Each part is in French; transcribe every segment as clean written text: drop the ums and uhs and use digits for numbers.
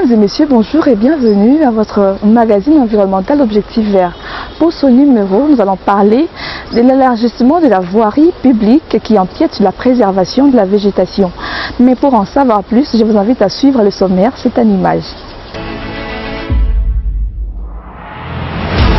Mesdames et messieurs, bonjour et bienvenue à votre magazine environnemental Objectif Vert. Pour ce numéro, nous allons parler de l'élargissement de la voirie publique qui empiète sur la préservation de la végétation. Mais pour en savoir plus, je vous invite à suivre le sommaire, c'est en image.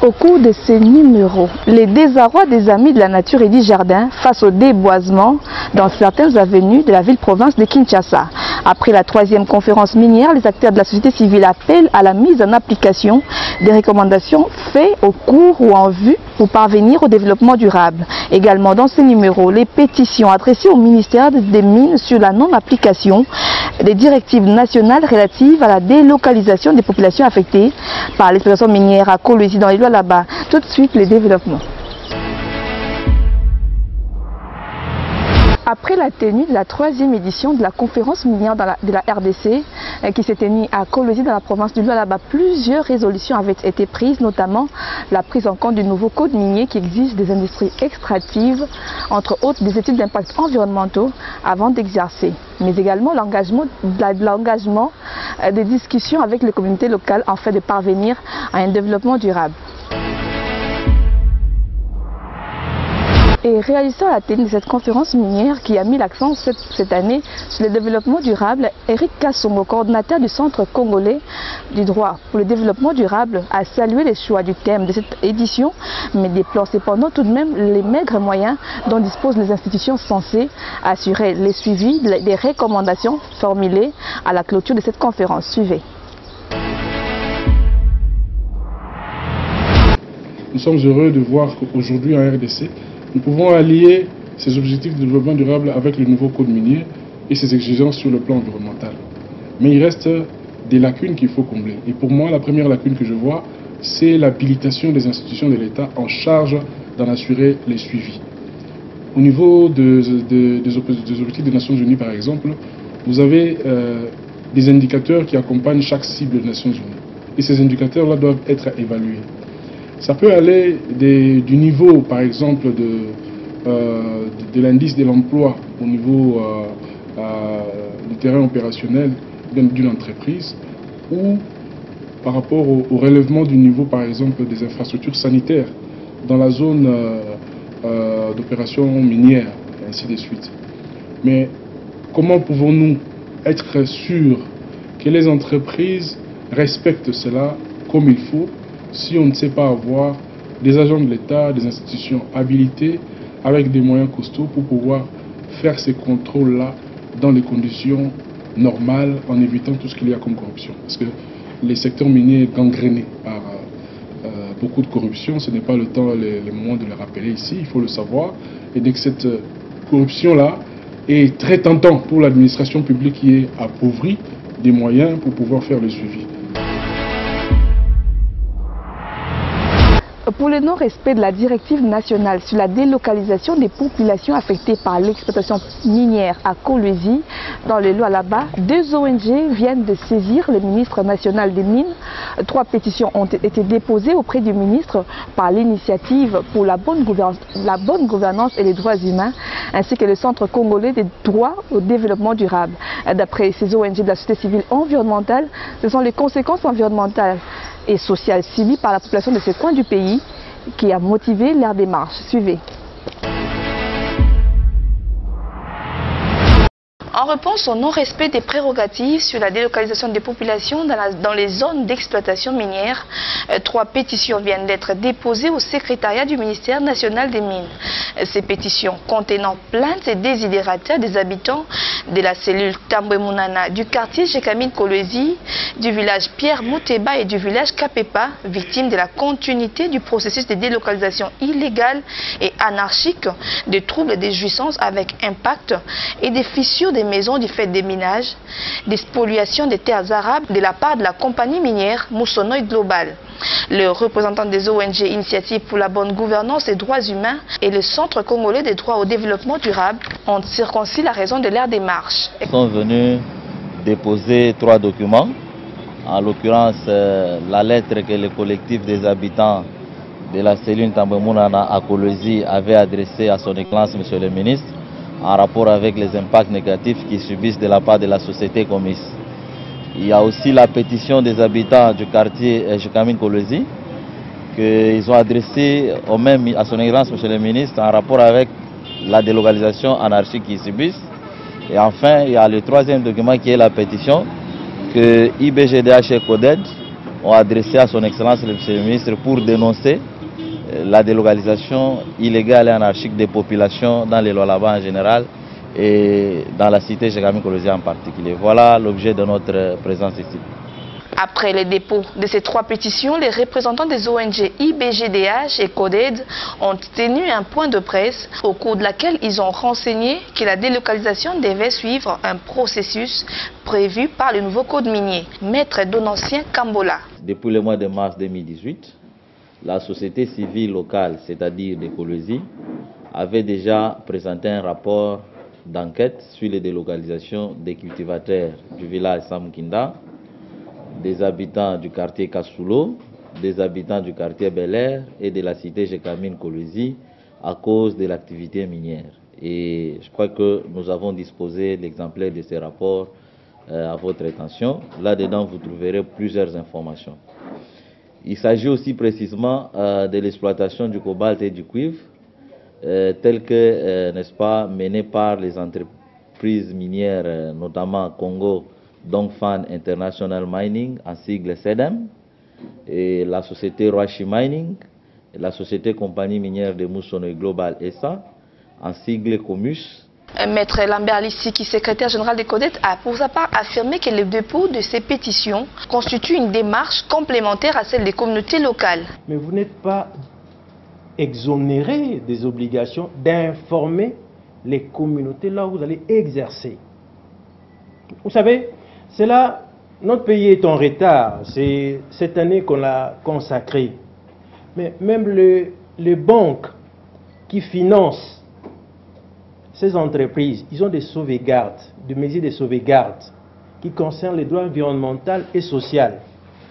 Au cours de ces numéros, les désarrois des amis de la nature et du jardin face au déboisement dans certaines avenues de la ville-province de Kinshasa. Après la 3e conférence minière, les acteurs de la société civile appellent à la mise en application des recommandations faites au cours ou en vue pour parvenir au développement durable. Également dans ces numéros, les pétitions adressées au ministère des Mines sur la non-application des directives nationales relatives à la délocalisation des populations affectées par l'exploitation minière à Kolwezi dans les lois là-bas. Tout de suite, les développements. Après la tenue de la 3e édition de la conférence minière de la RDC qui s'est tenue à Kolwezi dans la province du Lualaba, plusieurs résolutions avaient été prises, notamment la prise en compte du nouveau code minier qui exige des industries extractives, entre autres des études d'impact environnementaux avant d'exercer, mais également l'engagement des discussions avec les communautés locales afin de parvenir à un développement durable. Et réalisant la tenue de cette conférence minière qui a mis l'accent cette année sur le développement durable, Eric Kassongo, coordinateur du Centre congolais du droit pour le développement durable, a salué les choix du thème de cette édition, mais déplore cependant tout de même les maigres moyens dont disposent les institutions censées assurer les suivis des recommandations formulées à la clôture de cette conférence. Suivez. Nous sommes heureux de voir qu'aujourd'hui en RDC, nous pouvons allier ces objectifs de développement durable avec le nouveau code minier et ses exigences sur le plan environnemental. Mais il reste des lacunes qu'il faut combler. Et pour moi, la première lacune que je vois, c'est l'habilitation des institutions de l'État en charge d'en assurer les suivis. Au niveau des objectifs des Nations Unies, par exemple, vous avez des indicateurs qui accompagnent chaque cible des Nations Unies. Et ces indicateurs-là doivent être évalués. Ça peut aller du niveau, par exemple, de l'indice de l'emploi au niveau du terrain opérationnel d'une entreprise ou par rapport au relèvement du niveau, par exemple, des infrastructures sanitaires dans la zone d'opération minière, et ainsi de suite. Mais comment pouvons-nous être sûrs que les entreprises respectent cela comme il faut si on ne sait pas avoir des agents de l'État, des institutions habilitées avec des moyens costauds pour pouvoir faire ces contrôles-là dans les conditions normales en évitant tout ce qu'il y a comme corruption. Parce que les secteurs miniers est gangréné par beaucoup de corruption, ce n'est pas le temps, le moment de le rappeler ici, il faut le savoir. Et dès que cette corruption-là est très tentante pour l'administration publique qui est appauvrie des moyens pour pouvoir faire le suivi. Pour le non-respect de la directive nationale sur la délocalisation des populations affectées par l'exploitation minière à Kolwezi, dans le Lualaba, 2 ONG viennent de saisir le ministre national des Mines. 3 pétitions ont été déposées auprès du ministre par l'initiative pour la bonne gouvernance et les droits humains, ainsi que le Centre congolais des droits au développement durable. D'après ces ONG de la société civile environnementale, ce sont les conséquences environnementales et sociales subies par la population de ce coin du pays qui a motivé leur démarche. Suivez. En réponse au non-respect des prérogatives sur la délocalisation des populations dans les zones d'exploitation minière, 3 pétitions viennent d'être déposées au secrétariat du ministère national des Mines. Ces pétitions contenant plaintes et désidératas des habitants de la cellule Tambwe-Munana, du quartier Jekamine Kolwezi, du village Pierre Mouteba et du village Kapepa, victimes de la continuité du processus de délocalisation illégale et anarchique, des troubles des jouissances avec impact et des fissures des maisons du fait des minages, des spoliations des terres arabes de la part de la compagnie minière Moussonoï Global. Le représentant des ONG Initiative pour la bonne gouvernance et droits humains et le Centre congolais des droits au développement durable ont circoncis la raison de leur démarche. Ils sont venus déposer 3 documents, en l'occurrence la lettre que le collectif des habitants de la cellule Tambwe-Munana à Kolwezi avait adressée à son Excellence Monsieur le Ministre, en rapport avec les impacts négatifs qu'ils subissent de la part de la société commise. Il y a aussi la pétition des habitants du quartier Jekamine Kolwezi qu'ils ont adressée à son Excellence, Monsieur le Ministre, en rapport avec la délocalisation anarchique qu'ils subissent. Et enfin, il y a le troisième document qui est la pétition que IBGDH et CODED ont adressée à son Excellence, Monsieur le Ministre, pour dénoncer la délocalisation illégale et anarchique des populations dans les Lualaba en général et dans la cité Jekamine Kolwezi en particulier. Voilà l'objet de notre présence ici. Après les dépôts de ces 3 pétitions, les représentants des ONG IBGDH et CODED ont tenu un point de presse au cours de laquelle ils ont renseigné que la délocalisation devait suivre un processus prévu par le nouveau code minier. Maître Donancien Kambola. Depuis le mois de mars 2018, la société civile locale, c'est-à-dire de Kolwezi, avait déjà présenté un rapport d'enquête sur les délocalisations des cultivateurs du village Samkinda, des habitants du quartier Kasulo, des habitants du quartier Bel Air et de la cité Jekamine Kolwezi à cause de l'activité minière. Et je crois que nous avons disposé l'exemplaire de ces rapports à votre attention. Là-dedans, vous trouverez plusieurs informations. Il s'agit aussi précisément de l'exploitation du cobalt et du cuivre, telle que, n'est-ce pas, menée par les entreprises minières, notamment Congo Dongfan International Mining, en sigle CEDEM, et la société Roachi Mining, et la société compagnie minière de Moussono Global SA, en sigle COMUS. Maître Lambert Lissiki, secrétaire général des CODED, a pour sa part affirmé que le dépôt de ces pétitions constitue une démarche complémentaire à celle des communautés locales. Mais vous n'êtes pas exonéré des obligations d'informer les communautés là où vous allez exercer. Vous savez, c'est là, notre pays est en retard, c'est cette année qu'on l'a consacré. Mais même les banques qui financent ces entreprises, ils ont des sauvegardes, des mesures de sauvegarde qui concernent les droits environnementaux et sociaux.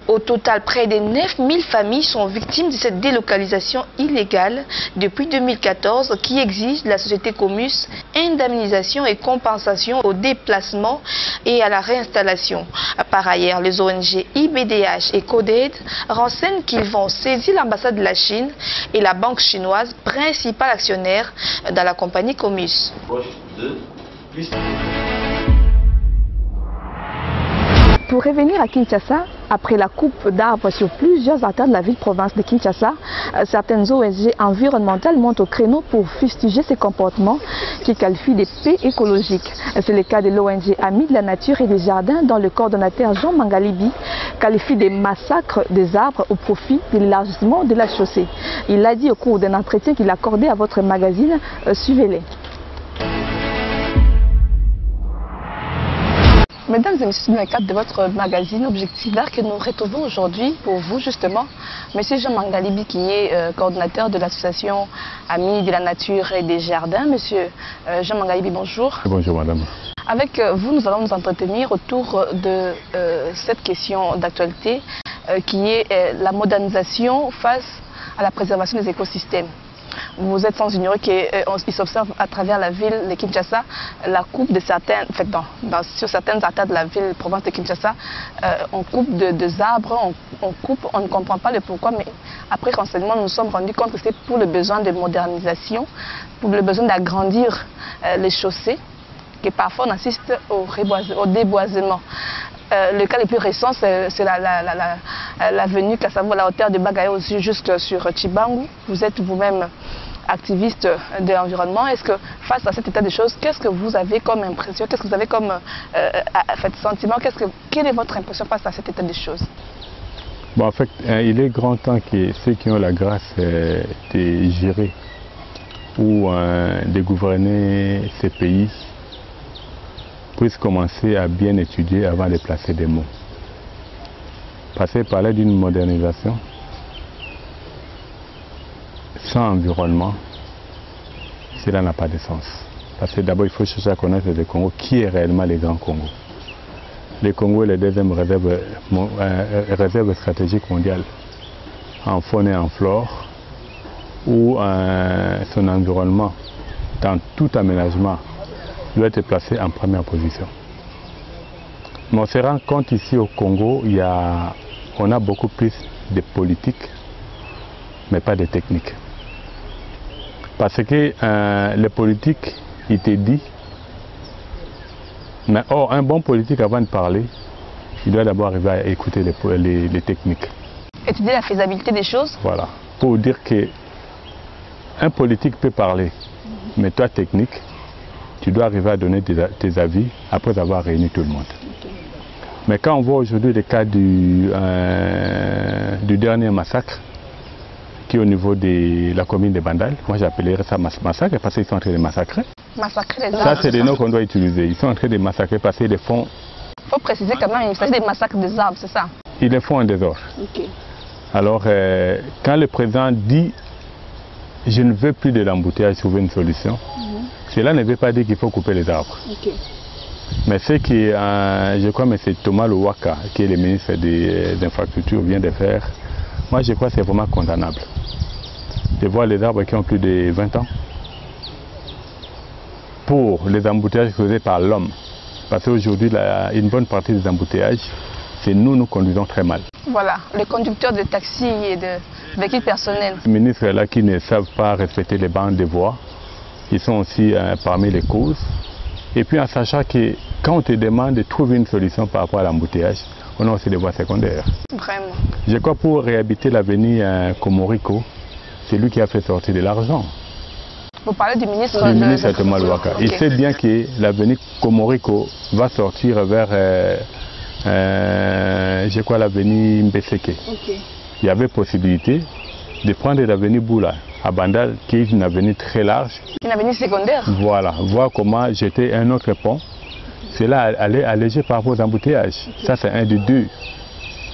Au total, près de 9000 familles sont victimes de cette délocalisation illégale depuis 2014 qui exige de la société Comus indemnisation et compensation au déplacement et à la réinstallation. Par ailleurs, les ONG IBDH et CODED renseignent qu'ils vont saisir l'ambassade de la Chine et la banque chinoise, principal actionnaire dans la compagnie Comus. Pour revenir à Kinshasa, après la coupe d'arbres sur plusieurs artères de la ville-province de Kinshasa, certaines ONG environnementales montent au créneau pour fustiger ces comportements qu'ils qualifient de paix écologique. C'est le cas de l'ONG Amis de la Nature et des Jardins, dont le coordonnateur Jean Mangalibi qualifie des massacres des arbres au profit de l'élargissement de la chaussée. Il l'a dit au cours d'un entretien qu'il a accordé à votre magazine. Suivez-les. Mesdames et messieurs, dans le cadre de votre magazine Objectif Vert que nous retrouvons aujourd'hui pour vous justement, monsieur Jean Mangalibi qui est coordonnateur de l'association Amis de la Nature et des Jardins. Monsieur Jean Mangalibi, bonjour. Bonjour madame. Avec vous, nous allons nous entretenir autour de cette question d'actualité qui est la modernisation face à la préservation des écosystèmes. Vous êtes sans ignorer qu'il s'observe à travers la ville de Kinshasa la coupe de certains, sur certaines artères de la ville, province de Kinshasa, on coupe des arbres, on coupe, on ne comprend pas le pourquoi, mais après renseignement, nous nous sommes rendus compte que c'est pour le besoin de modernisation, pour le besoin d'agrandir les chaussées, que parfois on assiste au déboisement. Le cas le plus récent, c'est l'avenue Kassavo, la hauteur de Bagayo, jusque sur Chibangu. Vous êtes vous-même activiste de l'environnement. Est-ce que face à cet état de choses, qu'est-ce que vous avez comme impression, qu'est-ce que vous avez comme sentiment, quelle est votre impression face à cet état de choses? Bon, en fait, il est grand temps que ceux qui ont la grâce de gérer ou de gouverner ces pays puissent commencer à bien étudier avant de placer des mots. Parce que parler d'une modernisation sans environnement, cela n'a pas de sens. Parce que d'abord, il faut chercher à connaître le Congo, qui est réellement les grands Congo. Le Congo est la deuxième réserve stratégique mondiale en faune et en flore, où son environnement, dans tout aménagement, doit être placé en première position. Mais on se rend compte ici au Congo, on a beaucoup plus de politique, mais pas de technique. Parce que le politique, il te dit, mais un bon politique, avant de parler, il doit d'abord arriver à écouter les techniques. Étudier la faisabilité des choses. Voilà. Pour dire que un politique peut parler, mais toi, technique, tu dois arriver à donner tes avis après avoir réuni tout le monde. Okay. Mais quand on voit aujourd'hui le cas du dernier massacre, qui est au niveau de la commune de Bandal, moi j'appellerais ça massacre parce qu'ils sont en train de massacrer. Massacrer les arbres. Ça, c'est des noms qu'on doit utiliser. Ils sont en train de massacrer parce qu'ils les font. Il faut préciser quand même, il s'agit des massacres des arbres, c'est ça? Ils les font en désordre. Okay. Alors, quand le président dit je ne veux plus de l'embouteillage, trouver une solution, cela ne veut pas dire qu'il faut couper les arbres. Okay. Mais ce que je crois que c'est Thomas Louaka, qui est le ministre des Infrastructures, vient de faire, moi je crois que c'est vraiment condamnable. De voir les arbres qui ont plus de 20 ans pour les embouteillages causés par l'homme. Parce qu'aujourd'hui, une bonne partie des embouteillages, c'est nous conduisons très mal. Voilà, les conducteurs de taxis et de véhicules personnels. Les ministres là qui ne savent pas respecter les bandes de voies, ils sont aussi parmi les causes. Et puis en sachant que quand on te demande de trouver une solution par rapport à l'embouteillage, on a aussi des voies secondaires. Vraiment. Je crois pour réhabiliter l'avenue Komoriko, c'est lui qui a fait sortir de l'argent. Vous parlez du ministre du ministre Thomas Louaka. Okay. Il sait bien que l'avenue Komoriko va sortir vers je crois l'avenue Mbeseke. Okay. Il y avait possibilité de prendre l'avenue Boula à Bandal, qui est une avenue très large. Une avenue secondaire. Voilà, voir comment jeter un autre pont. Cela allait alléger par rapport aux embouteillages. Okay. Ça c'est un des deux.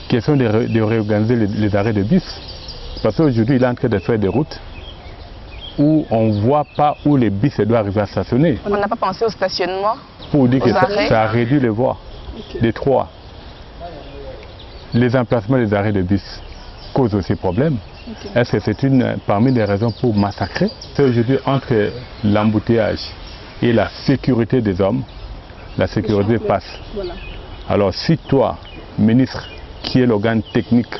Question de réorganiser les arrêts de bus. Parce qu'aujourd'hui il est en train de faire des routes où on ne voit pas où les bus doivent arriver à stationner. On n'a pas pensé au stationnement. Pour dire que ça a réduit les voies. Okay. Les trois. Les emplacements des arrêts de bus causent aussi problème. Okay. Est-ce que c'est parmi les raisons pour massacrer? C'est aujourd'hui entre l'embouteillage et la sécurité des hommes, la sécurité passe. Voilà. Alors si toi, ministre, qui est l'organe technique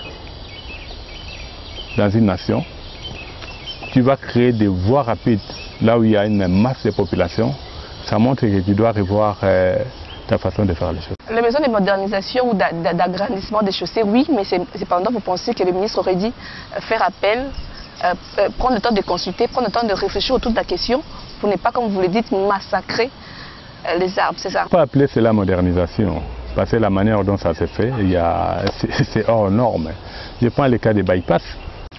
dans une nation, tu vas créer des voies rapides là où il y a une masse de population, ça montre que tu dois revoir ta façon de faire les choses. Les besoins de modernisation ou d'agrandissement des chaussées, oui, mais cependant vous pensez que le ministre aurait dit faire appel, prendre le temps de consulter, prendre le temps de réfléchir autour de la question pour ne pas, comme vous le dites, massacrer les arbres, c'est ça? On peut appeler cela modernisation, parce que la manière dont ça se fait, c'est hors norme. Je prends le cas des bypass.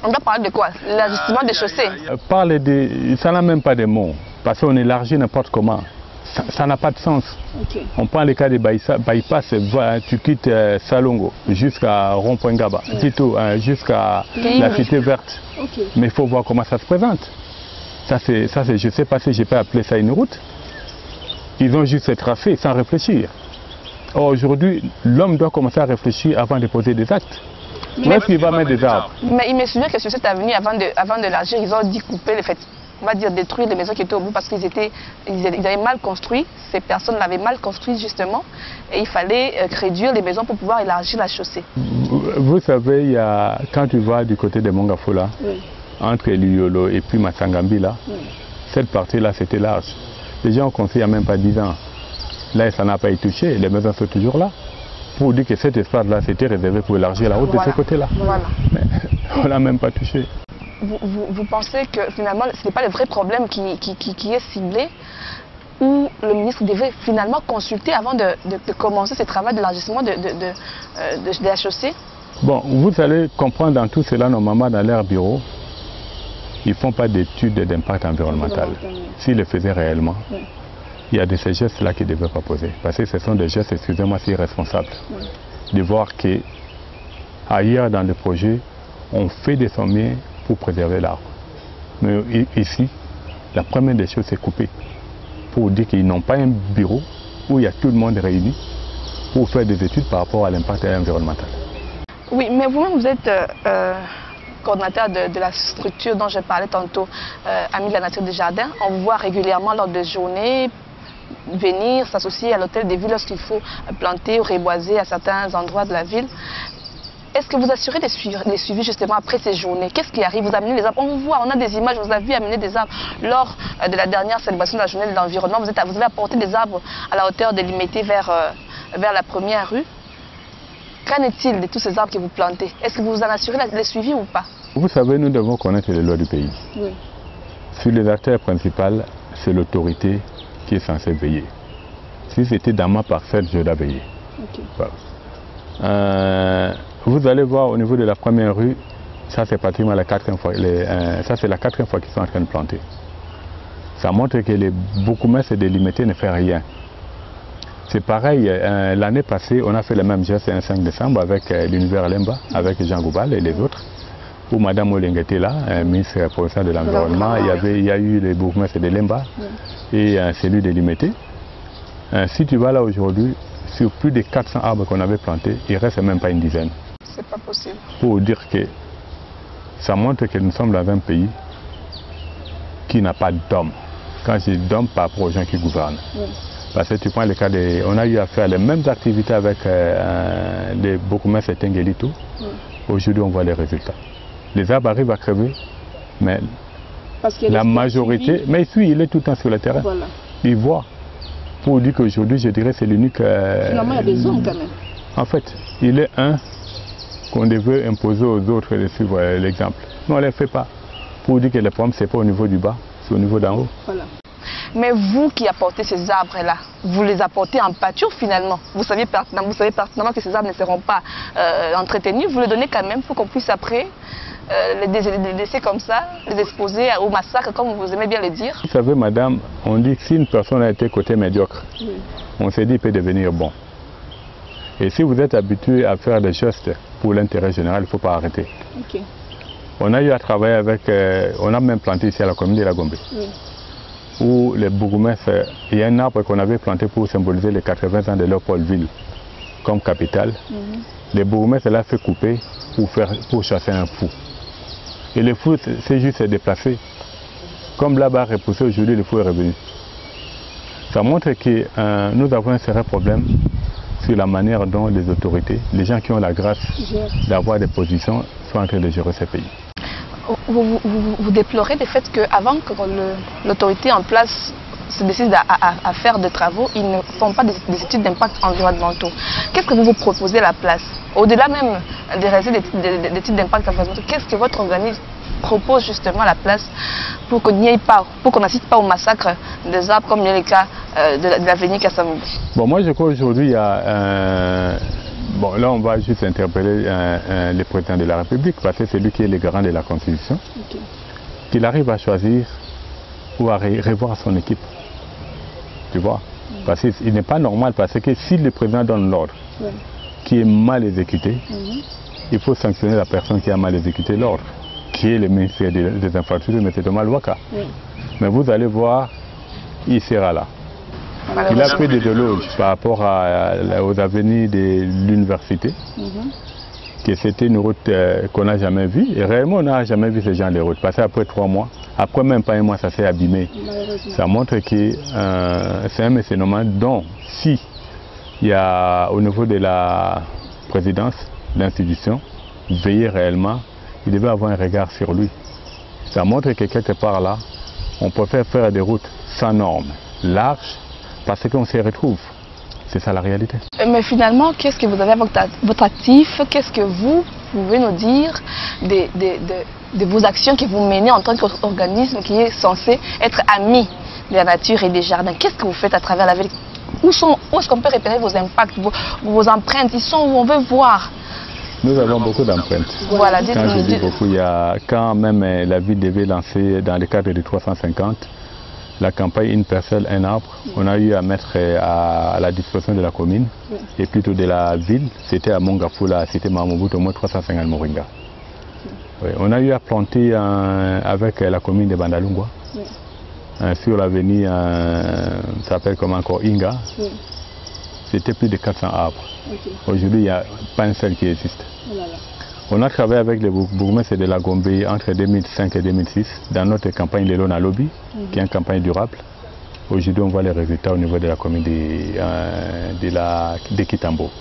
On doit parler de quoi? L'ajustement des chaussées? Ça n'a même pas de mots, parce qu'on élargit n'importe comment. Ça n'a pas de sens. Okay. On prend le cas des bypass, tu quittes Salongo jusqu'à Rond-Point Gaba, plutôt jusqu'à la Cité Verte. Okay. Mais il faut voir comment ça se présente. Je ne sais pas si je peux appeler ça une route. Ils ont juste tracé sans réfléchir. Aujourd'hui, l'homme doit commencer à réfléchir avant de poser des actes. Où est-ce qu'il va mettre des arbres? Mais il me souvient que sur cette avenue, avant de l'agir, ils ont dit couper le fait. On va dire détruire les maisons qui étaient au bout parce qu'ils avaient mal construit, ces personnes l'avaient mal construit justement, et il fallait réduire les maisons pour pouvoir élargir la chaussée. Vous savez, quand tu vas du côté de Mongafola, oui, entre Luyolo et puis Masangambi, là, oui, cette partie-là c'était large. Les gens ont construit il n'y a même pas 10 ans. Là, ça n'a pas été touché, les maisons sont toujours là. Pour dire que cet espace-là c'était réservé pour élargir la route, voilà, de ce côté-là. Voilà. Mais on ne l'a même pas touché. Vous pensez que finalement ce n'est pas le vrai problème qui est ciblé, ou le ministre devait finalement consulter avant de commencer ce travail d'élargissement de la chaussée? Bon, vous allez comprendre dans tout cela, normalement dans leur bureau, ils ne font pas d'études d'impact environnemental. S'ils le faisaient réellement, oui, il y a de ces gestes-là qu'ils ne devaient pas poser. Parce que ce sont des gestes, excusez-moi, si irresponsables. Oui. De voir qu'ailleurs dans le projet, on fait des sommiers pour préserver l'arbre. Mais ici, la première des choses, c'est couper. Pour dire qu'ils n'ont pas un bureau où il y a tout le monde réuni pour faire des études par rapport à l'impact environnemental. Oui, mais vous-même, vous êtes coordinateur de la structure dont je parlais tantôt, Amis de la Nature des Jardins. On vous voit régulièrement lors de journées venir s'associer à l'hôtel de ville lorsqu'il faut planter ou reboiser à certains endroits de la ville. Est-ce que vous assurez les suivis justement après ces journées? Qu'est-ce qui arrive? Vous amenez les arbres? On voit, on a des images, vous avez amené des arbres lors de la dernière célébration de la journée de l'environnement. Vous avez apporté des arbres à la hauteur de Limité vers la première rue. Qu'en est-il de tous ces arbres que vous plantez? Est-ce que vous en assurez les suivis ou pas? Vous savez, nous devons connaître les lois du pays. Oui. Sur les artères principales, c'est l'autorité qui est censée veiller. Si c'était dans ma parcelle, je dois veiller. Okay. Voilà. Vous allez voir au niveau de la première rue, ça c'est pratiquement la quatrième fois, ça c'est la quatrième fois qu'ils sont en train de planter. Ça montre que les bourgmestres délimités ne font rien. C'est pareil, l'année passée, on a fait le même geste un 5 décembre avec l'univers Lemba, avec Jean Goubal et les autres, où Mme Oling était là, ministre provincial de l'Environnement, il y a eu les bourgmestres de Lemba et celui de Limité. Si tu vas là aujourd'hui, sur plus de 400 arbres qu'on avait plantés, il ne reste même pas une dizaine. C'est pas possible. Pour dire que ça montre que nous sommes dans un pays qui n'a pas d'hommes. Quand je dis d'hommes, par rapport aux gens qui gouvernent. Parce que tu prends le cas on a eu à faire les mêmes activités avec les bourgmestres et Tengelito. Aujourd'hui, on voit les résultats. Les arbres arrivent à crever, mais la majorité, mais il est tout le temps sur le terrain. Voilà. Il voit. Pour dire qu'aujourd'hui, je dirais c'est l'unique... Finalement, il y a des hommes quand même. En fait, il est un qu'on devait imposer aux autres de suivre l'exemple. Mais on ne les fait pas. Pour dire que le problème, ce n'est pas au niveau du bas, c'est au niveau d'en haut. Voilà. Mais vous qui apportez ces arbres-là, vous les apportez en pâture finalement. Vous savez pertinemment que ces arbres ne seront pas entretenus. Vous les donnez quand même pour qu'on puisse après les laisser comme ça, les exposer au massacre, comme vous aimez bien le dire. Vous savez, madame, on dit que si une personne a été côté médiocre, on s'est dit qu'il peut devenir bon. Et si vous êtes habitué à faire des gestes pour l'intérêt général, il ne faut pas arrêter. Okay. On a eu à travailler avec, on a même planté ici à la commune de la Gombe, où les bourgmestres, il y a un arbre qu'on avait planté pour symboliser les 80 ans de Léopoldville comme capitale. Les bourgmestres l'ont fait couper pour chasser un fou. Et le fou, c'est juste se déplacer. Comme là-bas repoussé, aujourd'hui, le fou est revenu. Ça montre que nous avons un sérieux problème sur la manière dont les autorités, les gens qui ont la grâce d'avoir des positions, sont en train de gérer ces pays. Vous déplorez le fait qu'avant que l'autorité en place se décide à faire des travaux, ils ne font pas des études d'impact environnementaux. Qu'est-ce que vous proposez à la place? Au-delà même des résultats d'études d'impact environnementaux, qu'est-ce que votre organisme propose justement à la place pour qu'on n'y ait pas, pour qu'on n'assiste pas au massacre des arbres comme il y a le cas de l'avenue Kassamou? Bon, moi je crois qu'aujourd'hui il y a bon, là on va juste interpeller le président de la République parce que c'est lui qui est le garant de la Constitution, qu'il arrive à choisir ou à revoir son équipe. Tu vois? Parce qu'il n'est pas normal, parce que si le président donne l'ordre qui est mal exécuté, il faut sanctionner la personne qui a mal exécuté l'ordre, qui est le ministère des Infrastructures, M. Thomas Louaka. Mais vous allez voir, il sera là. Il a fait des déloges par rapport aux avenirs de l'université, que c'était une route qu'on n'a jamais vue. Et réellement, on n'a jamais vu ce genre de route. Parce qu'après 3 mois, après même pas un mois, ça s'est abîmé. Ça montre que c'est un mécénoman dont, si il y a au niveau de la présidence, l'institution, veiller réellement, il devait avoir un regard sur lui. Ça montre que quelque part là, on préfère faire des routes sans normes, larges, parce qu'on s'y retrouve. C'est ça la réalité. Mais finalement, qu'est-ce que vous avez à votre actif? Qu'est-ce que vous pouvez nous dire de vos actions que vous menez en tant qu'organisme qui est censé être ami de la nature et des jardins? Qu'est-ce que vous faites à travers la ville? Où est-ce qu'on peut repérer vos impacts, vos empreintes? Ils sont où on veut voir. Nous avons beaucoup d'empreintes. Voilà, quand je dis beaucoup, il y a quand même la ville devait lancer dans le cadre de 350 la campagne Une parcelle, un arbre. On a eu à mettre à la disposition de la commune et plutôt de la ville. C'était à Mongafou, la cité Mamoubou, au moins 350 moringas. On a eu à planter avec la commune de Bandalungwa sur l'avenue, ça s'appelle comme encore Inga. C'était plus de 400 arbres. Aujourd'hui, il n'y a pas un seul qui existe. On a travaillé avec les bourgmestres de la Gombe entre 2005 et 2006 dans notre campagne de Lona Lobby, qui est une campagne durable. Aujourd'hui, on voit les résultats au niveau de la commune de Kitambo.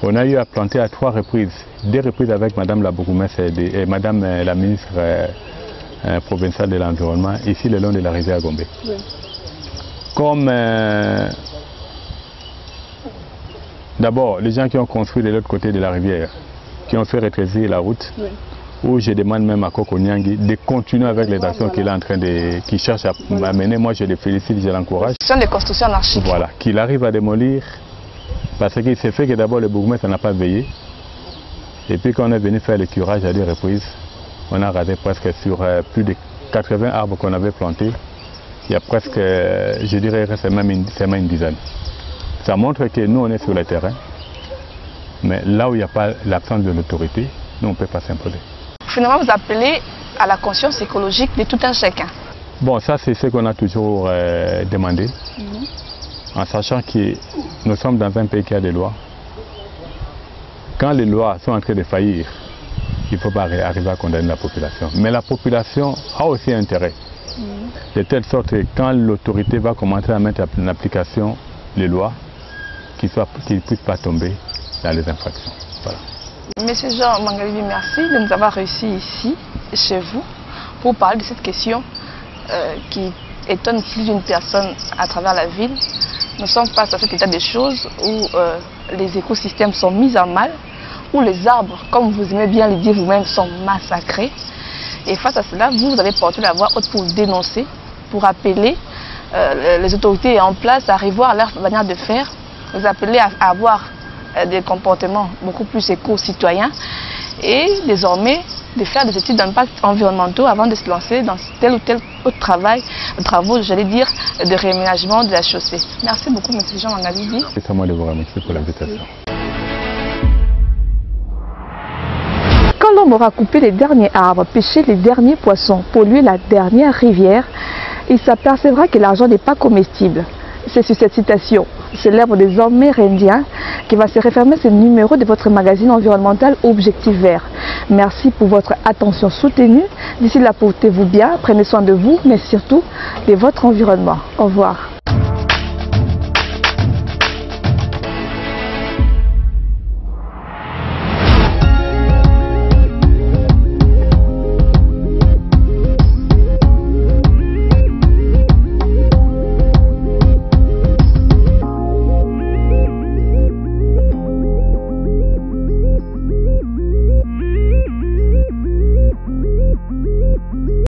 On a eu à planter à 3 reprises, 2 reprises avec Madame la bourgmestre et Madame la ministre provinciale de l'environnement, ici le long de la rivière Gombe. Oui. Comme d'abord les gens qui ont construit de l'autre côté de la rivière, qui ont fait rétrécir la route, oui. Où je demande même à Koko Nyangi de continuer avec les actions qu'il est en train de, qu'il cherche à mener. Moi je le félicite, je l'encourage. Ce sont des constructions anarchiques. Voilà, qu'il arrive à démolir, parce qu'il s'est fait que d'abord le bourgmestre n'a pas veillé. Et puis quand on est venu faire le curage à 2 reprises, on a rasé presque sur plus de 80 arbres qu'on avait plantés. Il y a presque, je dirais, c'est même une dizaine. Ça montre que nous on est sur le terrain, mais là où il n'y a pas l'absence de l'autorité, nous on ne peut pas s'imposer. Finalement, vous appelez à la conscience écologique de tout un chacun. Bon, ça c'est ce qu'on a toujours demandé, en sachant que nous sommes dans un pays qui a des lois. Quand les lois sont en train de faillir, il ne faut pas arriver à condamner la population. Mais la population a aussi intérêt, de telle sorte que quand l'autorité va commencer à mettre en application les lois, qu'ils ne puissent pas tomber dans les infractions. Voilà. Monsieur Jean Mangalibi, merci de nous avoir reçus ici, chez vous, pour parler de cette question qui étonne plus d'une personne à travers la ville. Nous sommes face à cet état de choses où les écosystèmes sont mis en mal, où les arbres, comme vous aimez bien le dire vous-même, sont massacrés. Et face à cela, vous avez porté la voix haute pour dénoncer, pour appeler les autorités en place à revoir leur manière de faire. Vous appelez à avoir des comportements beaucoup plus éco-citoyens et désormais de faire des études d'impact environnementaux avant de se lancer dans tel ou tel autre travaux, j'allais dire, de réaménagement de la chaussée. Merci beaucoup, M. Jean Mangalibi. C'est à moi de vous remercier pour l'invitation. Quand l'homme aura coupé les derniers arbres, pêché les derniers poissons, pollué la dernière rivière, il s'apercevra que l'argent n'est pas comestible. C'est sur cette citation célèbre des hommes amérindiens qui va se refermer ce numéro de votre magazine environnemental Objectif Vert. Merci pour votre attention soutenue. D'ici là, portez-vous bien, prenez soin de vous, mais surtout de votre environnement. Au revoir.